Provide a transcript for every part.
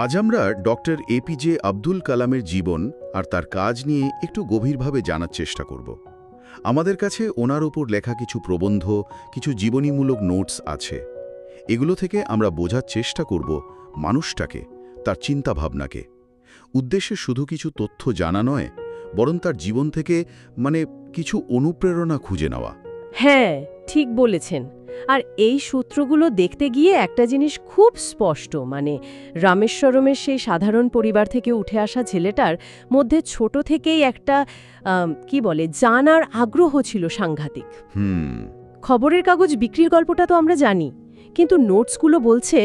আজ আমরা doctor APJ Abdul কালামের জীবন আর তার কাজ নিয়ে একটু গভীরভাবে জানার চেষ্টা করব। আমাদের কাছে ওনার ওপর লেখা কিছু প্রবন্ধ, কিছু জীবনীমূলক নোটস আছে। এগুলো থেকে আমরা বোঝার চেষ্টা করব মানুষটাকে, তার চিন্তাভাবনাকে। উদ্দেশ্যে শুধু কিছু তথ্য জানা নয়, বরং তার জীবন থেকে কিছু অনুপ্রেরণা খুঁজে নেওয়া। হ্যাঁ, ঠিক বলেছেন। আর এই সূত্রগুলো দেখতে গিয়ে একটা জিনিস খুব স্পষ্ট, রামেশ্বরমের সেই সাধারণ পরিবার থেকে উঠে আসা ছেলেটার মধ্যে ছোট থেকেই একটা জানার আগ্রহ ছিল সাংঘাতিক। খবরের কাগজ বিক্রির গল্পটা তো আমরা জানি, কিন্তু নোটসগুলো বলছে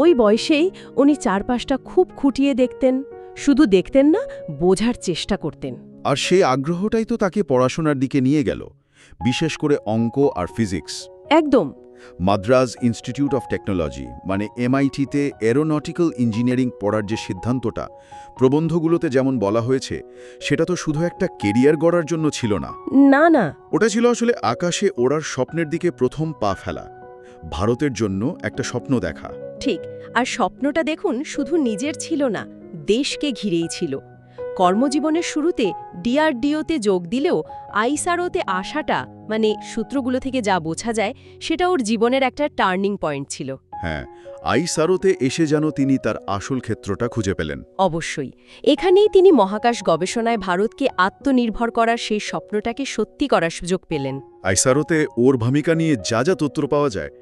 ওই বয়সেই উনি চারপাশটা খুব খুঁটিয়ে দেখতেন। শুধু দেখতেন না, বোঝার চেষ্টা করতেন। আর সেই আগ্রহটাই তো তাকে পড়াশোনার দিকে নিয়ে গেল, বিশেষ করে অঙ্ক আর ফিজিক্স। একদম। মাদ্রাজ ইনস্টিটিউট অফ টেকনোলজি MIT-তে এরোনটিক্যাল ইঞ্জিনিয়ারিং পড়ার যে সিদ্ধান্তটা প্রবন্ধগুলোতে যেমন বলা হয়েছে, সেটা তো শুধু একটা কেরিয়ার গড়ার জন্য ছিল না। না না, ওটা ছিল আসলে আকাশে ওড়ার স্বপ্নের দিকে প্রথম পা ফেলা, ভারতের জন্য একটা স্বপ্ন দেখা। ঠিক। আর স্বপ্নটা দেখুন, শুধু নিজের ছিল না, দেশকে ঘিরেই ছিল। কর্মজীবনের শুরুতে DRDO-তে যোগ দিলেও ISRO-তে আসাটা, সূত্রগুলো থেকে যা বোঝা যায়, সেটা ওর জীবনের একটা টার্নিং পয়েন্ট ছিল। হ্যাঁ, ISRO-তে এসে যেন তিনি তার আসল ক্ষেত্রটা খুঁজে পেলেন। অবশ্যই। এখানেই তিনি মহাকাশ গবেষণায় ভারতকে আত্মনির্ভর করার সেই স্বপ্নটাকে সত্যি করার সুযোগ পেলেন। ISRO-তে ওর ভূমিকা নিয়ে যা যা তথ্য পাওয়া যায়,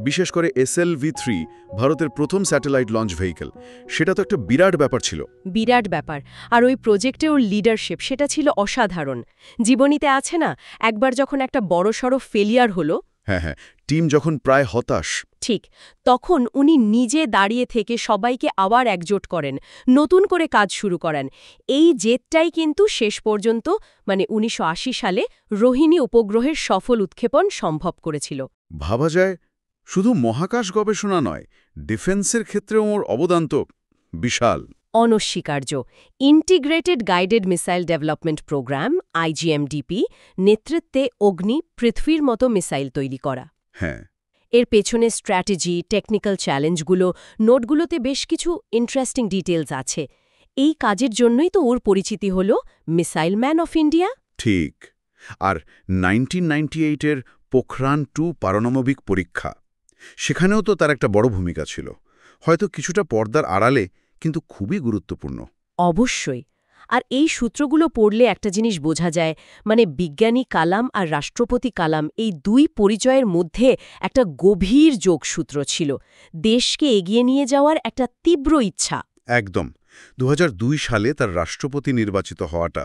বিশেষ করে SLV-3, ভারতের প্রথম স্যাটেলাইট লঞ্চ ভেহিকেল, সেটা তো একটা বিরাট ব্যাপার ছিল। বিরাট ব্যাপার। আর ওই প্রজেক্টে ওর লিডারশিপ, সেটা ছিল অসাধারণ। জীবনীতে আছে না, একবার যখন একটা বড়সড় ফেলিয়ার হলো, হ্যাঁ, টিম যখন প্রায় হতাশ, ঠিক তখন উনি নিজে দাঁড়িয়ে থেকে সবাইকে আবার একজোট করেন, নতুন করে কাজ শুরু করেন। এই জেদটাই কিন্তু শেষ পর্যন্ত 1980 সালে রোহিণী উপগ্রহের সফল উৎক্ষেপণ সম্ভব করেছিল। ভাবা যায় শুধু মহাকাশ গবেষণা নয়, ডিফেন্সের ক্ষেত্রেও ওর অবদান তো বিশাল। অনস্বীকার্য। Integrated guided missile development program IGMDP নেতৃত্বে অগ্নি, পৃথ্বীর মতো মিসাইল তৈরি করা। হ্যাঁ, এর পেছনে স্ট্র্যাটেজি, টেকনিক্যাল চ্যালেঞ্জগুলো, নোটগুলোতে বেশ কিছু ইন্টারেস্টিং ডিটেলস আছে। এই কাজের জন্যই তো ওর পরিচিতি হল মিসাইল ম্যান অফ ইন্ডিয়া। ঠিক। আর 1998-এর পোখরান-2 পারমাণবিক পরীক্ষা, সেখানেও তো তার একটা বড় ভূমিকা ছিল, হয়তো কিছুটা পর্দার আড়ালে, কিন্তু খুবই গুরুত্বপূর্ণ। অবশ্যই। আর এই সূত্রগুলো পড়লে একটা জিনিস বোঝা যায়, বিজ্ঞানী কালাম আর রাষ্ট্রপতি কালাম, এই দুই পরিচয়ের মধ্যে একটা গভীর যোগসূত্র ছিল, দেশকে এগিয়ে নিয়ে যাওয়ার একটা তীব্র ইচ্ছা। একদম। 2002 সালে তার রাষ্ট্রপতি নির্বাচিত হওয়াটা,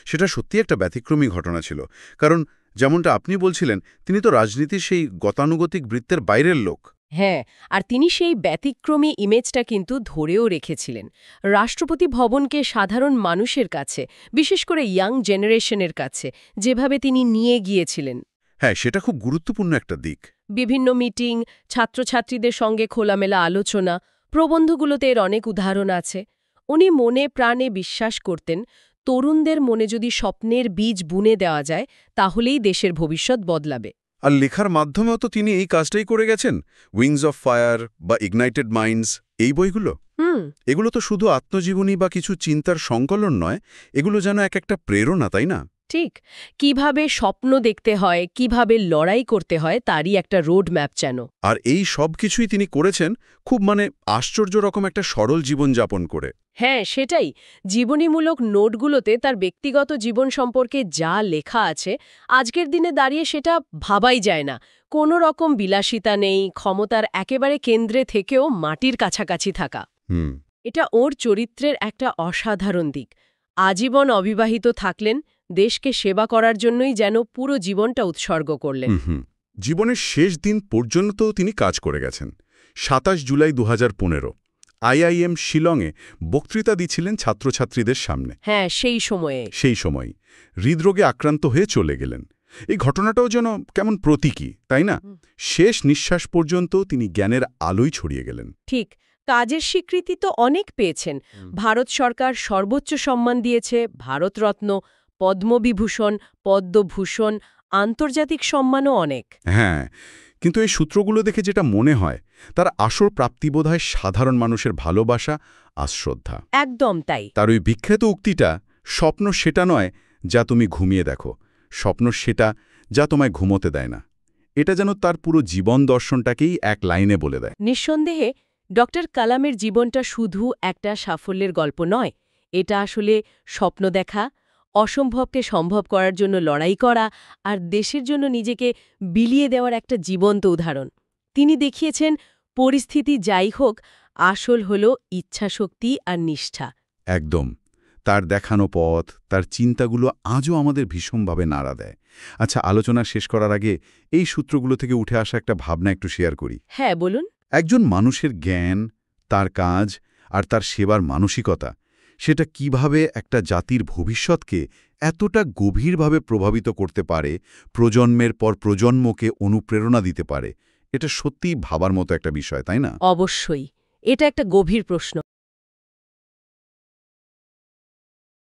সেটা সত্যি একটা ব্যতিক্রমী ঘটনা ছিল। কারণ যেমনটা আপনি বলছিলেন, তিনি তো রাজনীতির সেই গতানুগতিক বৃত্তের বাইরের লোক। হ্যাঁ, আর তিনি সেই ব্যতিক্রমী ইমেজটা কিন্তু ধরেও রেখেছিলেন। রাষ্ট্রপতি ভবনকে সাধারণ মানুষের কাছে, বিশেষ করে ইয়াং জেনারেশনের কাছে যেভাবে তিনি নিয়ে গিয়েছিলেন, হ্যাঁ, সেটা খুব গুরুত্বপূর্ণ একটা দিক। বিভিন্ন মিটিং, ছাত্রছাত্রীদের সঙ্গে খোলামেলা আলোচনা, প্রবন্ধগুলোতে এর অনেক উদাহরণ আছে। উনি মনে প্রাণে বিশ্বাস করতেন, তরুণদের মনে যদি স্বপ্নের বীজ বুনে দেওয়া যায়, তাহলেই দেশের ভবিষ্যৎ বদলাবে। আর লেখার মাধ্যমেও তো তিনি এই কাজটাই করে গেছেন। উইংস অফ ফায়ার বা ইগনাইটেড মাইন্ডস, এই বইগুলো, এগুলো তো শুধু আত্মজীবনী বা কিছু চিন্তার সংকলন নয়, এগুলো যেন একটা প্রেরণা, তাই না? ঠিক। কিভাবে স্বপ্ন দেখতে হয়, কিভাবে লড়াই করতে হয়, তারই একটা রোড ম্যাপ যেন। আর এই সব কিছুই তিনি করেছেন খুব আশ্চর্য রকম একটা সরল জীবনযাপন করে। হ্যাঁ, সেটাই। জীবনীমূলক নোটগুলোতে তার ব্যক্তিগত জীবন সম্পর্কে যা লেখা আছে, আজকের দিনে দাঁড়িয়ে সেটা ভাবাই যায় না। কোনো রকম বিলাসিতা নেই, ক্ষমতার একেবারে কেন্দ্রে থেকেও মাটির কাছাকাছি থাকা। এটা ওর চরিত্রের একটা অসাধারণ দিক। আজীবন অবিবাহিত থাকলেন, দেশকে সেবা করার জন্যই যেন পুরো জীবনটা উৎসর্গ করলেন। জীবনের শেষ দিন পর্যন্ত তিনি কাজ করে গেছেন। 27 জুলাই 2015 IIM শিলংয়ে বক্তৃতা দিচ্ছিলেন ছাত্রছাত্রীদের সামনে। হ্যাঁ, সেই সময়ে হৃদরোগে আক্রান্ত হয়ে চলে গেলেন। এই ঘটনাটাও যেন কেমন প্রতীকী, তাই না? শেষ নিঃশ্বাস পর্যন্ত তিনি জ্ঞানের আলোয় ছড়িয়ে গেলেন। ঠিক। কাজের স্বীকৃতি তো অনেক পেয়েছেন। ভারত সরকার সর্বোচ্চ সম্মান দিয়েছে, ভারতরত্ন, পদ্মবিভূষণ, পদ্মভূষণ, আন্তর্জাতিক সম্মানও অনেক। হ্যাঁ, কিন্তু এই সূত্রগুলো দেখে যেটা মনে হয় তার আসল প্রাপ্তি বোধহয় সাধারণ মানুষের ভালোবাসা আর শ্রদ্ধা। একদম তাই। তার ওই বিখ্যাত উক্তিটা, স্বপ্ন সেটা নয় যা তুমি ঘুমিয়ে দেখো, স্বপ্ন সেটা যা তোমায় ঘুমোতে দেয় না। এটা যেন তার পুরো জীবন দর্শনটাকেই এক লাইনে বলে দেয়। নিঃসন্দেহে ডক্টর কালামের জীবনটা শুধু একটা সাফল্যের গল্প নয়, এটা আসলে স্বপ্ন দেখা, অসম্ভবকে সম্ভব করার জন্য লড়াই করা আর দেশের জন্য নিজেকে বিলিয়ে দেওয়ার একটা জীবন্ত উদাহরণ। তিনি দেখিয়েছেন পরিস্থিতি যাই হোক, আসল হল ইচ্ছাশক্তি আর নিষ্ঠা। একদম। তার দেখানো পথ, তার চিন্তাগুলো আজও আমাদের ভীষণভাবে নাড়া দেয়। আচ্ছা, আলোচনা শেষ করার আগে এই সূত্রগুলো থেকে উঠে আসা একটা ভাবনা একটু শেয়ার করি। হ্যাঁ, বলুন। একজন মানুষের জ্ঞান, তার কাজ আর তার সেবার মানসিকতা, সেটা কিভাবে একটা জাতির ভবিষ্যৎকে এতটা গভীরভাবে প্রভাবিত করতে পারে, প্রজন্মের পর প্রজন্মকে অনুপ্রেরণা দিতে পারে, এটা সত্যিই ভাবার মতো একটা বিষয়, তাই না? অবশ্যই। এটা একটা গভীর প্রশ্ন।